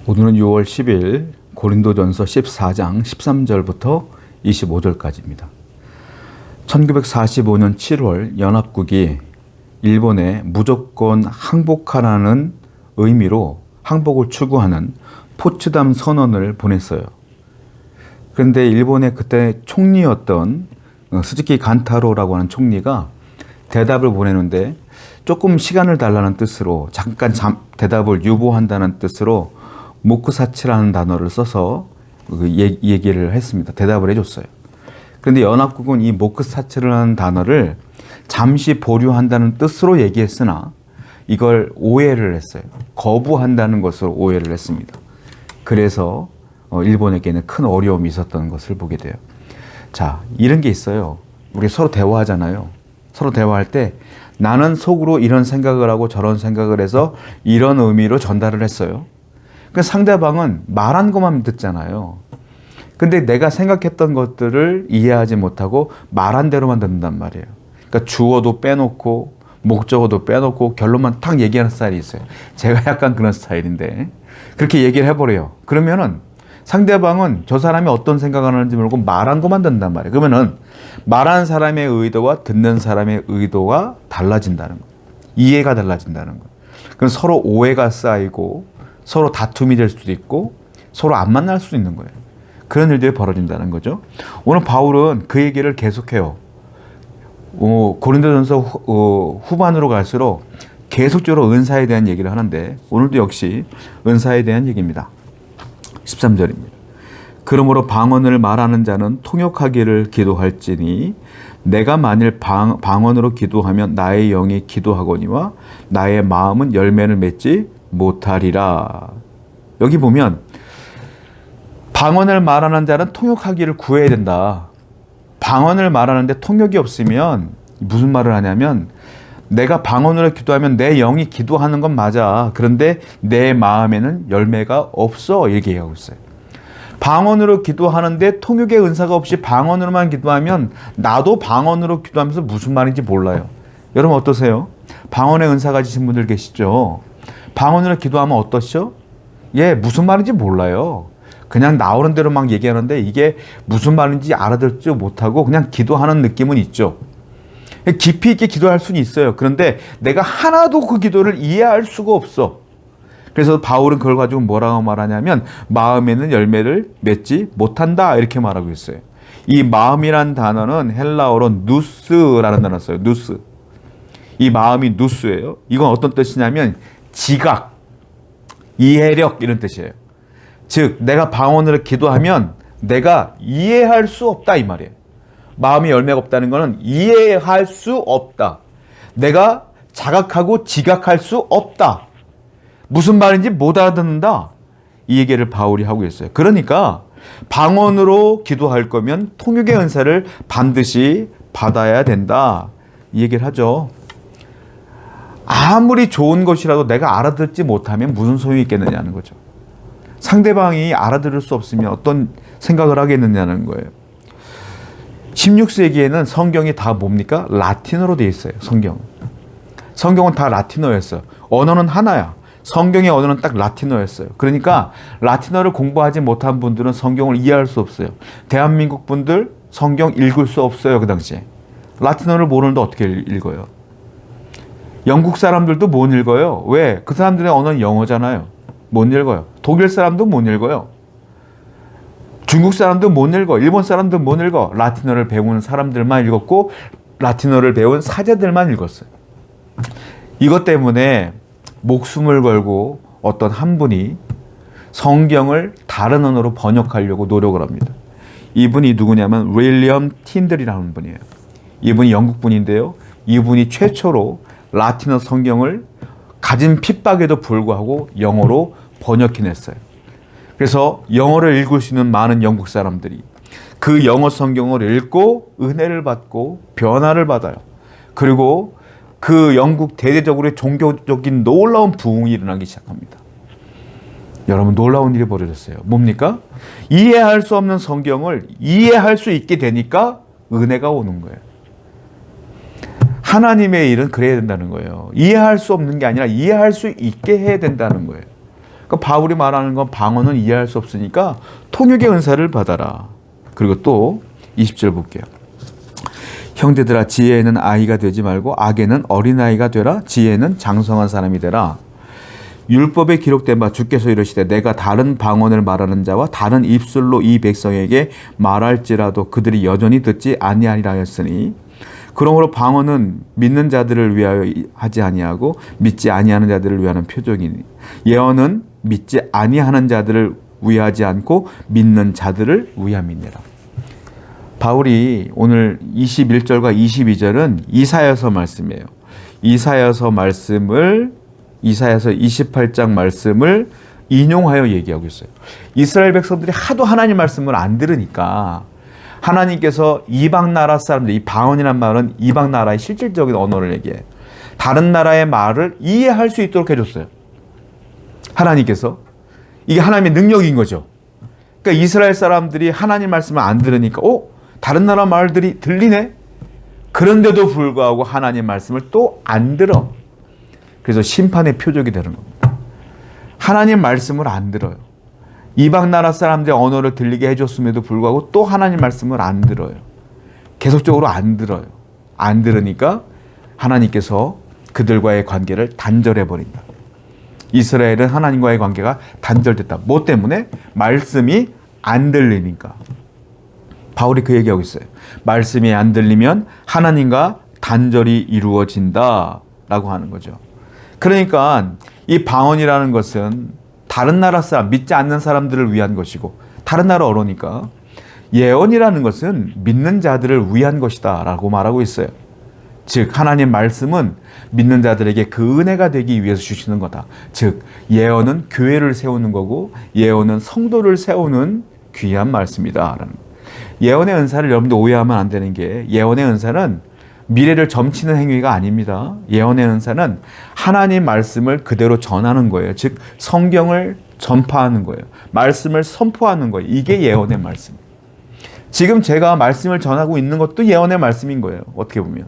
오늘은 6월 10일 고린도전서 14장 13절부터 25절까지입니다. 1945년 7월 연합국이 일본에 무조건 항복하라는 의미로 항복을 추구하는 포츠담 선언을 보냈어요. 그런데 일본의 그때 총리였던 스즈키 간타로라고 하는 총리가 대답을 보내는데 조금 시간을 달라는 뜻으로 잠깐 대답을 유보한다는 뜻으로 모쿠사치라는 단어를 써서 얘기를 했습니다. 대답을 해줬어요. 그런데 연합국은 이 모쿠사치라는 단어를 잠시 보류한다는 뜻으로 얘기했으나 이걸 오해를 했어요. 거부한다는 것으로 오해를 했습니다. 그래서 일본에게는 큰 어려움이 있었던 것을 보게 돼요. 자, 이런 게 있어요. 우리 서로 대화하잖아요. 서로 대화할 때 나는 속으로 이런 생각을 하고 저런 생각을 해서 이런 의미로 전달을 했어요. 그 상대방은 말한 것만 듣잖아요. 근데 내가 생각했던 것들을 이해하지 못하고 말한 대로만 듣는단 말이에요. 그러니까 주어도 빼놓고 목적어도 빼놓고 결론만 탁 얘기하는 스타일이 있어요. 제가 약간 그런 스타일인데 그렇게 얘기를 해버려요. 그러면은 상대방은 저 사람이 어떤 생각을 하는지 모르고 말한 것만 듣는단 말이에요. 그러면은 말하는 사람의 의도와 듣는 사람의 의도가 달라진다는 거예요. 이해가 달라진다는 거예요. 그럼 서로 오해가 쌓이고 서로 다툼이 될 수도 있고 서로 안 만날 수도 있는 거예요. 그런 일들이 벌어진다는 거죠. 오늘 바울은 그 얘기를 계속해요. 고린도전서 후반으로 갈수록 계속적으로 은사에 대한 얘기를 하는데 오늘도 역시 은사에 대한 얘기입니다. 13절입니다. 그러므로 방언을 말하는 자는 통역하기를 기도할지니 내가 만일 방언으로 기도하면 나의 영이 기도하거니와 나의 마음은 열매를 맺지 못하리라. 여기 보면 방언을 말하는 자는 통역하기를 구해야 된다. 방언을 말하는데 통역이 없으면 무슨 말을 하냐면 내가 방언으로 기도하면 내 영이 기도하는 건 맞아. 그런데 내 마음에는 열매가 없어. 얘기하고 있어요. 방언으로 기도하는데 통역의 은사가 없이 방언으로만 기도하면 나도 방언으로 기도하면서 무슨 말인지 몰라요. 여러분 어떠세요? 방언의 은사 가지신 분들 계시죠? 방언으로 기도하면 어떠시죠? 예, 무슨 말인지 몰라요. 그냥 나오는 대로 막 얘기하는데 이게 무슨 말인지 알아듣지 못하고 그냥 기도하는 느낌은 있죠. 깊이 있게 기도할 수는 있어요. 그런데 내가 하나도 그 기도를 이해할 수가 없어. 그래서 바울은 그걸 가지고 뭐라고 말하냐면 마음에는 열매를 맺지 못한다 이렇게 말하고 있어요. 이 마음이란 단어는 헬라어로 누스라는 단어를 써요. 누스. 이 마음이 누스예요. 이건 어떤 뜻이냐면 지각, 이해력 이런 뜻이에요. 즉 내가 방언으로 기도하면 내가 이해할 수 없다 이 말이에요. 마음이 열매가 없다는 것은 이해할 수 없다. 내가 자각하고 지각할 수 없다. 무슨 말인지 못 알아듣는다. 이 얘기를 바울이 하고 있어요. 그러니까 방언으로 기도할 거면 통역의 은사를 반드시 받아야 된다. 이 얘기를 하죠. 아무리 좋은 것이라도 내가 알아듣지 못하면 무슨 소용이 있겠느냐는 거죠. 상대방이 알아들을 수 없으면 어떤 생각을 하겠느냐는 거예요. 16세기에는 성경이 다 뭡니까? 라틴어로 되어 있어요. 성경은 다 라틴어였어요. 언어는 하나야. 성경의 언어는 딱 라틴어였어요. 그러니까 라틴어를 공부하지 못한 분들은 성경을 이해할 수 없어요. 대한민국 분들 성경 읽을 수 없어요. 그 당시에. 라틴어를 모르는데 어떻게 읽어요? 영국 사람들도 못 읽어요. 왜? 그 사람들의 언어는 영어잖아요. 못 읽어요. 독일 사람도 못 읽어요. 중국 사람도 못 읽어. 일본 사람도 못 읽어. 라틴어를 배우는 사람들만 읽었고 라틴어를 배운 사제들만 읽었어요. 이것 때문에 목숨을 걸고 어떤 한 분이 성경을 다른 언어로 번역하려고 노력을 합니다. 이분이 누구냐면 윌리엄 틴들이라는 분이에요. 이분이 영국 분인데요. 이분이 최초로 라틴어 성경을 가진 핍박에도 불구하고 영어로 번역해냈어요. 그래서 영어를 읽을 수 있는 많은 영국 사람들이 그 영어 성경을 읽고 은혜를 받고 변화를 받아요. 그리고 그 영국 대대적으로 종교적인 놀라운 부흥이 일어나기 시작합니다. 여러분 놀라운 일이 벌어졌어요. 뭡니까? 이해할 수 없는 성경을 이해할 수 있게 되니까 은혜가 오는 거예요. 하나님의 일은 그래야 된다는 거예요. 이해할 수 없는 게 아니라 이해할 수 있게 해야 된다는 거예요. 그러니까 바울이 말하는 건 방언은 이해할 수 없으니까 통역의 은사를 받아라. 그리고 또 20절 볼게요. 형제들아 지혜에는 아이가 되지 말고 악에는 어린아이가 되라. 지혜는 장성한 사람이 되라. 율법에 기록된 바 주께서 이르시되 내가 다른 방언을 말하는 자와 다른 입술로 이 백성에게 말할지라도 그들이 여전히 듣지 아니하리라 하였으니 그러므로 방언은 믿는 자들을 위하여 하지 아니하고 믿지 아니하는 자들을 위하는 표적이니 예언은 믿지 아니하는 자들을 위하지 않고 믿는 자들을 위함이니라. 바울이 오늘 21절과 22절은 이사야서 말씀이에요. 이사야서 28장 말씀을 인용하여 얘기하고 있어요. 이스라엘 백성들이 하도 하나님 말씀을 안 들으니까 하나님께서 이방 나라 사람들, 이 방언이란 말은 이방 나라의 실질적인 언어를 얘기해. 다른 나라의 말을 이해할 수 있도록 해줬어요. 하나님께서. 이게 하나님의 능력인 거죠. 그러니까 이스라엘 사람들이 하나님 말씀을 안 들으니까 다른 나라 말들이 들리네? 그런데도 불구하고 하나님 말씀을 또 안 들어. 그래서 심판의 표적이 되는 겁니다. 하나님 말씀을 안 들어요. 이방 나라 사람들의 언어를 들리게 해줬음에도 불구하고 또 하나님 말씀을 안 들어요. 계속적으로 안 들어요. 안 들으니까 하나님께서 그들과의 관계를 단절해버린다. 이스라엘은 하나님과의 관계가 단절됐다. 뭐 때문에? 말씀이 안 들리니까. 바울이 그 얘기하고 있어요. 말씀이 안 들리면 하나님과 단절이 이루어진다 라고 하는 거죠. 그러니까 이 방언이라는 것은 다른 나라 사람, 믿지 않는 사람들을 위한 것이고 다른 나라 언어니까 예언이라는 것은 믿는 자들을 위한 것이다 라고 말하고 있어요. 즉 하나님 말씀은 믿는 자들에게 그 은혜가 되기 위해서 주시는 거다. 즉 예언은 교회를 세우는 거고 예언은 성도를 세우는 귀한 말씀이다. 예언의 은사를 여러분들 오해하면 안 되는 게 예언의 은사는 미래를 점치는 행위가 아닙니다. 예언의 은사는 하나님 말씀을 그대로 전하는 거예요. 즉 성경을 전파하는 거예요. 말씀을 선포하는 거예요. 이게 예언의 말씀. 지금 제가 말씀을 전하고 있는 것도 예언의 말씀인 거예요. 어떻게 보면.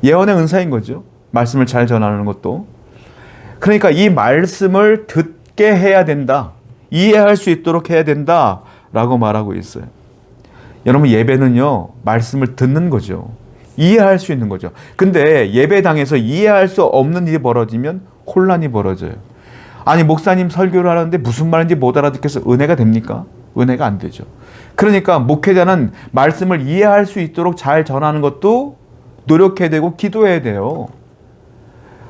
예언의 은사인 거죠. 말씀을 잘 전하는 것도. 그러니까 이 말씀을 듣게 해야 된다. 이해할 수 있도록 해야 된다. 라고 말하고 있어요. 여러분 예배는요. 말씀을 듣는 거죠. 이해할 수 있는 거죠. 근데 예배당에서 이해할 수 없는 일이 벌어지면 혼란이 벌어져요. 아니 목사님 설교를 하는데 무슨 말인지 못 알아듣겠어. 은혜가 됩니까? 은혜가 안 되죠. 그러니까 목회자는 말씀을 이해할 수 있도록 잘 전하는 것도 노력해야 되고 기도해야 돼요.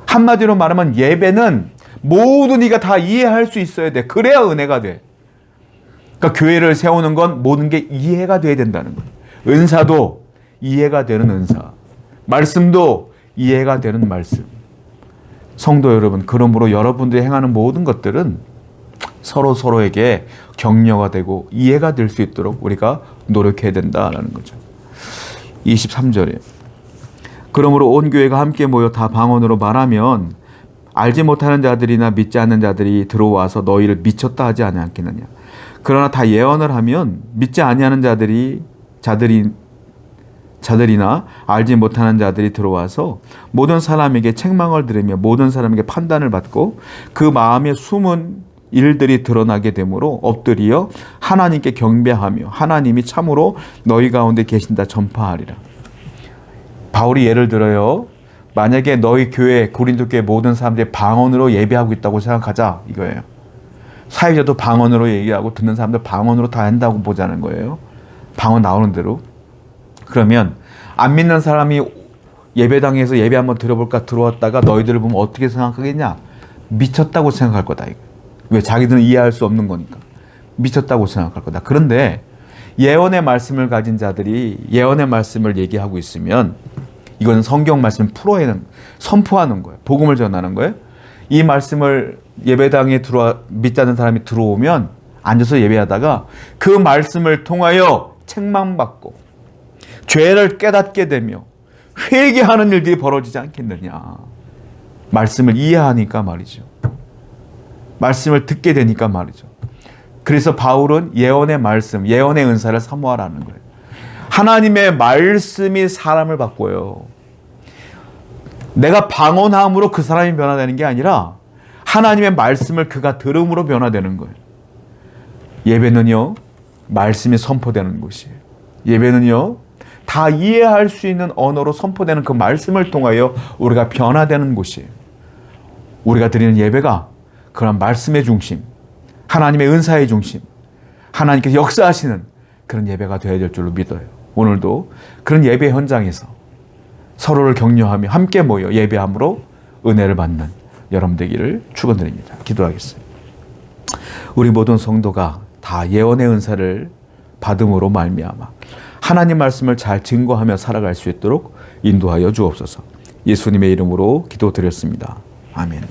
한마디로 말하면 예배는 모든 이가 다 이해할 수 있어야 돼. 그래야 은혜가 돼. 그러니까 교회를 세우는 건 모든 게 이해가 돼야 된다는 거예요. 은사도 이해가 되는 은사, 말씀도 이해가 되는 말씀. 성도 여러분, 그러므로 여러분들이 행하는 모든 것들은 서로에게 격려가 되고 이해가 될 수 있도록 우리가 노력해야 된다라는 거죠. 23절에 그러므로 온 교회가 함께 모여 다 방언으로 말하면 알지 못하는 자들이나 믿지 않는 자들이 들어와서 너희를 미쳤다 하지 않겠느냐. 그러나 다 예언을 하면 믿지 아니하는 자들이나 알지 못하는 자들이 들어와서 모든 사람에게 책망을 들으며 모든 사람에게 판단을 받고 그 마음에 숨은 일들이 드러나게 되므로 엎드려 하나님께 경배하며 하나님이 참으로 너희 가운데 계신다 전파하리라. 바울이 예를 들어요. 만약에 너희 교회 고린도 교회 모든 사람들이 방언으로 예배하고 있다고 생각하자 이거예요. 사회자도 방언으로 얘기하고 듣는 사람들 방언으로 다 한다고 보자는 거예요. 방언 나오는 대로. 그러면 안 믿는 사람이 예배당에서 예배 한번 들어볼까 들어왔다가 너희들을 보면 어떻게 생각하겠냐? 미쳤다고 생각할 거다. 왜? 자기들은 이해할 수 없는 거니까. 미쳤다고 생각할 거다. 그런데 예언의 말씀을 가진 자들이 예언의 말씀을 얘기하고 있으면 이건 성경 말씀을 선포하는 거예요. 복음을 전하는 거예요. 이 말씀을 예배당에 믿지 않는 사람이 들어오면 앉아서 예배하다가 그 말씀을 통하여 책망받고 죄를 깨닫게 되며 회개하는 일들이 벌어지지 않겠느냐. 말씀을 이해하니까 말이죠. 말씀을 듣게 되니까 말이죠. 그래서 바울은 예언의 말씀, 예언의 은사를 사모하라는 거예요. 하나님의 말씀이 사람을 바꿔요. 내가 방언함으로 그 사람이 변화되는 게 아니라 하나님의 말씀을 그가 들음으로 변화되는 거예요. 예배는요, 말씀이 선포되는 곳이에요. 예배는요, 다 이해할 수 있는 언어로 선포되는 그 말씀을 통하여 우리가 변화되는 곳이에요. 우리가 드리는 예배가 그런 말씀의 중심, 하나님의 은사의 중심, 하나님께서 역사하시는 그런 예배가 되어야 될 줄로 믿어요. 오늘도 그런 예배 현장에서 서로를 격려하며 함께 모여 예배함으로 은혜를 받는 여러분 되기를 축원드립니다. 기도하겠습니다. 우리 모든 성도가 다 예언의 은사를 받음으로 말미암아 하나님 말씀을 잘 증거하며 살아갈 수 있도록 인도하여 주옵소서. 예수님의 이름으로 기도드렸습니다. 아멘.